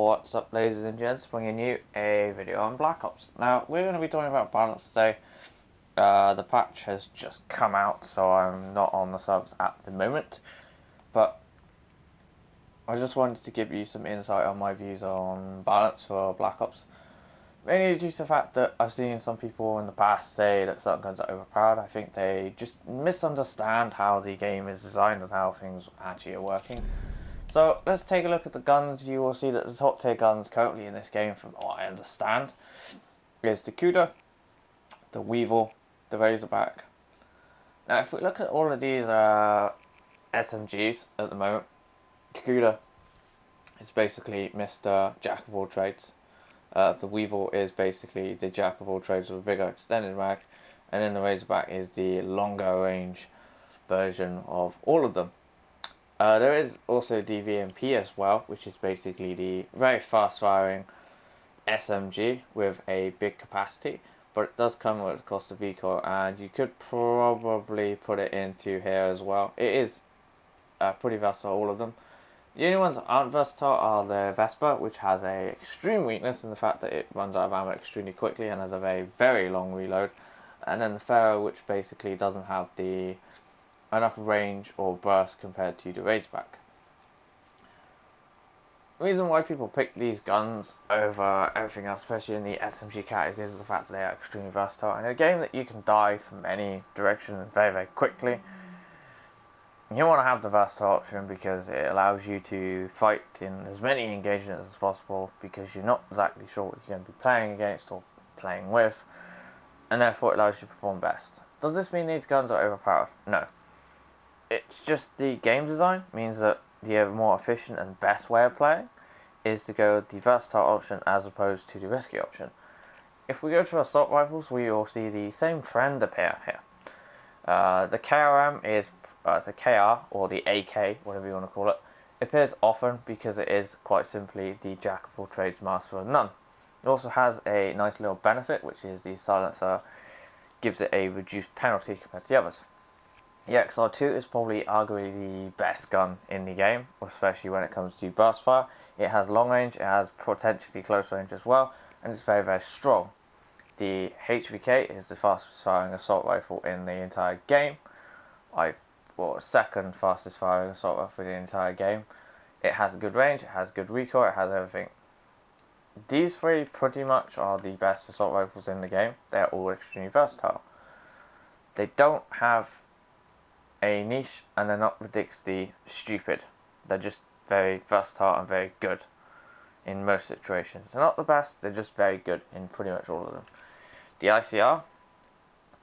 What's up, ladies and gents, bringing you a video on Black Ops. Now, we're going to be talking about balance today. The patch has just come out, so I'm not on the subs at the moment, but I just wanted to give you some insight on my views on balance for Black Ops. Mainly due to the fact that I've seen some people in the past say that certain guns are overpowered. I think they just misunderstand how the game is designed and how things actually are working. So let's take a look at the guns. You will see that the top tier guns currently in this game, from what I understand, is the Cuda, the Weevil, the Razorback. Now if we look at all of these SMGs at the moment, the Cuda is basically Mr. Jack of all trades. The Weevil is basically the Jack of all trades with a bigger extended mag, and then the Razorback is the longer range version of all of them. There is also the VMP as well, which is basically the very fast firing SMG with a big capacity, but it does come with the cost of recoil, and you could probably put it into here as well. It is pretty versatile, all of them. The only ones that aren't versatile are the Vespa, which has a extreme weakness in the fact that it runs out of ammo extremely quickly and has a very long reload, and then the Pharaoh, which basically doesn't have the enough range or burst compared to the Razorback. The reason why people pick these guns over everything else, especially in the SMG category, is the fact that they are extremely versatile. In a game that you can die from any direction very quickly, you want to have the versatile option because it allows you to fight in as many engagements as possible, because you're not exactly sure what you're going to be playing against or playing with, and therefore it allows you to perform best. Does this mean these guns are overpowered? No. It's just the game design means that the more efficient and best way of playing is to go with the versatile option as opposed to the risky option. If we go to assault rifles, we will see the same trend appear here. The KRM is the KR, or the AK, whatever you want to call it, appears often because it is quite simply the Jack of all trades, master of none. It also has a nice little benefit, which is the silencer gives it a reduced penalty compared to the others. The XR2 is probably arguably the best gun in the game, especially when it comes to burst fire. It has long range, it has potentially close range as well, and it's very strong. The HVK is the fastest firing assault rifle in the entire game. Second fastest firing assault rifle in the entire game. It has good range, it has good recoil, it has everything. These three pretty much are the best assault rifles in the game. They're all extremely versatile. They don't have a niche, and they're not ridiculously stupid. They're just very versatile and very good in most situations. They're not the best, they're just very good in pretty much all of them. The ICR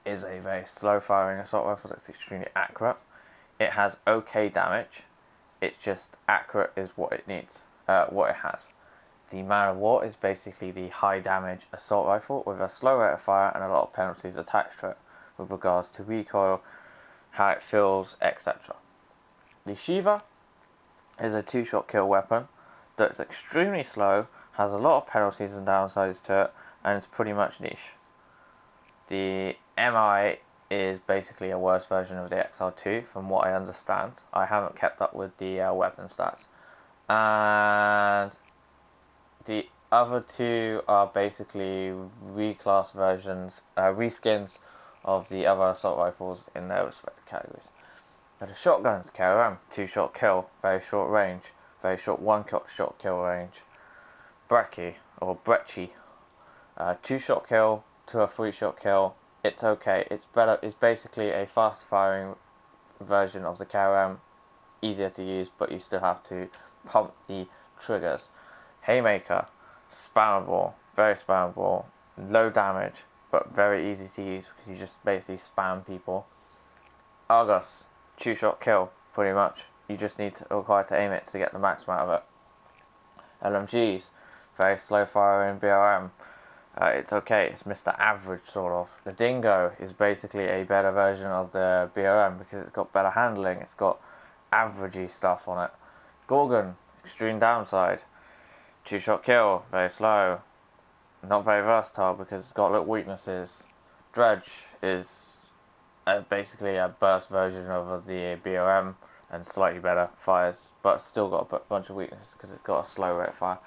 is a very slow firing assault rifle that's extremely accurate. It has okay damage, it's just accurate is what it needs, what it has. The Man of War is basically the high damage assault rifle with a slow rate of fire and a lot of penalties attached to it with regards to recoil, how it feels, etc. The Shiva is a two-shot kill weapon that's extremely slow, has a lot of penalties and downsides to it, and it's pretty much niche. The MI is basically a worse version of the XR2 from what I understand. I haven't kept up with the weapon stats. And the other two are basically reclass versions, reskins of the other assault rifles in their respective categories. Now the shotguns, KRM, two-shot kill, very short range, very short one-shot kill range. Brecci, or Brecci, two-shot kill to a three-shot kill. It's okay, it's better, it's basically a fast-firing version of the KRM, easier to use, but you still have to pump the triggers. Haymaker, spammable, very spammable, low damage, but very easy to use because you just basically spam people. Argus, two-shot kill, pretty much. You just need to require to aim it to get the max out of it. LMGs, very slow firing BRM. It's okay, it's Mr. Average sort of. The Dingo is basically a better version of the BRM because it's got better handling, it's got averagey stuff on it. Gorgon, extreme downside. Two-shot kill, very slow. Not very versatile because it's got little weaknesses. Dredge is basically a burst version of the BRM and slightly better fires, but still got a bunch of weaknesses because it's got a slow rate of fire.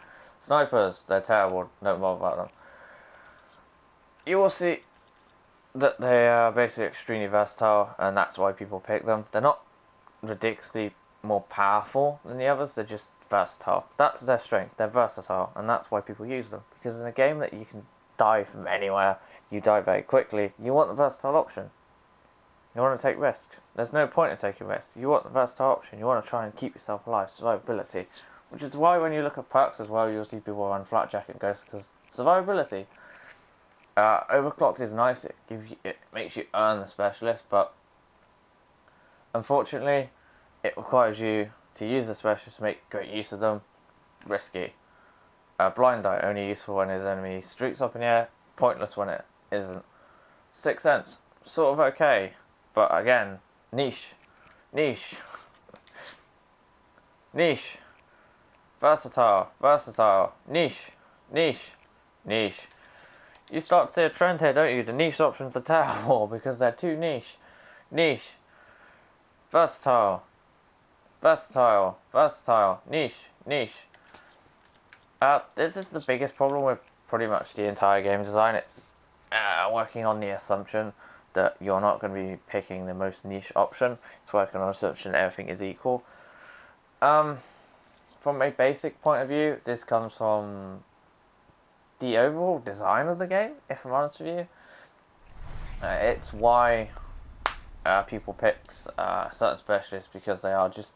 Snipers, they're terrible, don't bother about them. You will see that they are basically extremely versatile, and that's why people pick them. They're not ridiculously more powerful than the others, they're just versatile. That's their strength, they're versatile, and that's why people use them. Because in a game that you can die from anywhere, you die very quickly, you want the versatile option. You want to take risks. There's no point in taking risks. You want the versatile option. You want to try and keep yourself alive, survivability. Which is why when you look at perks as well, you'll see people run Flat Jacket Ghost, because survivability. Overclocked is nice, it makes you earn the specialist, but unfortunately, it requires you to use the specialist to make great use of them. Risky. Blind Eye, only useful when his enemy streaks up in the air, pointless when it isn't. Sixth Sense, sort of okay, but again, niche. Versatile, niche. You start to see a trend here, don't you? The niche options are terrible because they're too niche. Versatile, niche. This is the biggest problem with pretty much the entire game design. It's working on the assumption that you're not going to be picking the most niche option. It's working on the assumption that everything is equal. From a basic point of view, this comes from the overall design of the game, if I'm honest with you. It's why people pick certain specialists, because they are just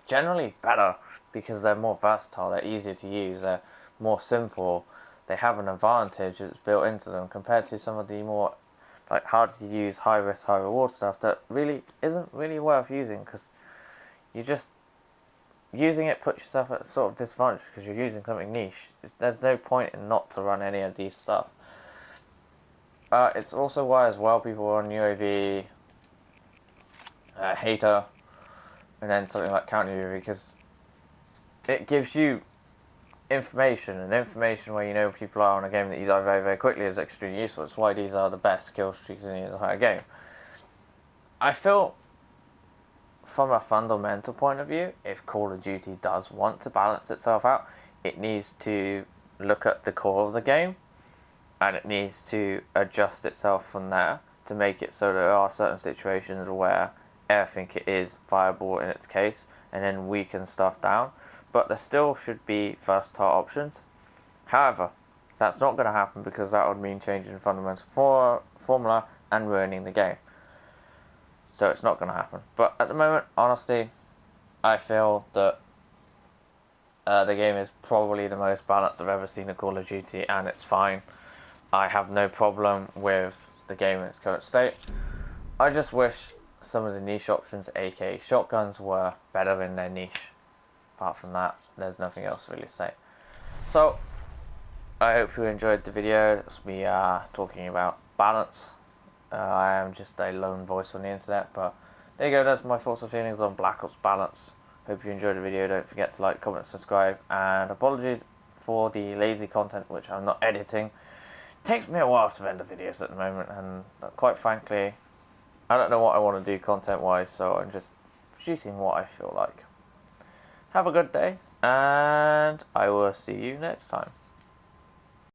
generally better, because they're more versatile, they're easier to use, they're more simple, they have an advantage that's built into them compared to some of the more hard to use, high risk, high reward stuff that really isn't really worth using, because you just using it puts yourself at a sort of disadvantage because you're using something niche. There's no point in not to run any of these stuff. It's also why as well people run UAV, Hater, and then something like Counter UAV, because it gives you information, and information where you know people are in a game that you die very, very quickly is extremely useful. It's why these are the best kill streaks in the entire game. I feel, from a fundamental point of view, if Call of Duty does want to balance itself out, it needs to look at the core of the game, and it needs to adjust itself from there to make it so there are certain situations where everything is viable in its case, and then weaken stuff down. But there still should be versatile options. However, that's not going to happen because that would mean changing the fundamental formula and ruining the game. So it's not going to happen. But at the moment, honestly, I feel that the game is probably the most balanced I've ever seen in Call of Duty, and it's fine. I have no problem with the game in its current state. I just wish some of the niche options, aka shotguns, were better in their niche. Apart from that, there's nothing else really to say. So, I hope you enjoyed the video. It's me talking about balance. I am just a lone voice on the internet, but there you go, that's my thoughts and feelings on Black Ops Balance. Hope you enjoyed the video. Don't forget to like, comment, subscribe, and apologies for the lazy content which I'm not editing. It takes me a while to render videos at the moment, and quite frankly, I don't know what I want to do content wise, so I'm just producing what I feel like. Have a good day, and I will see you next time.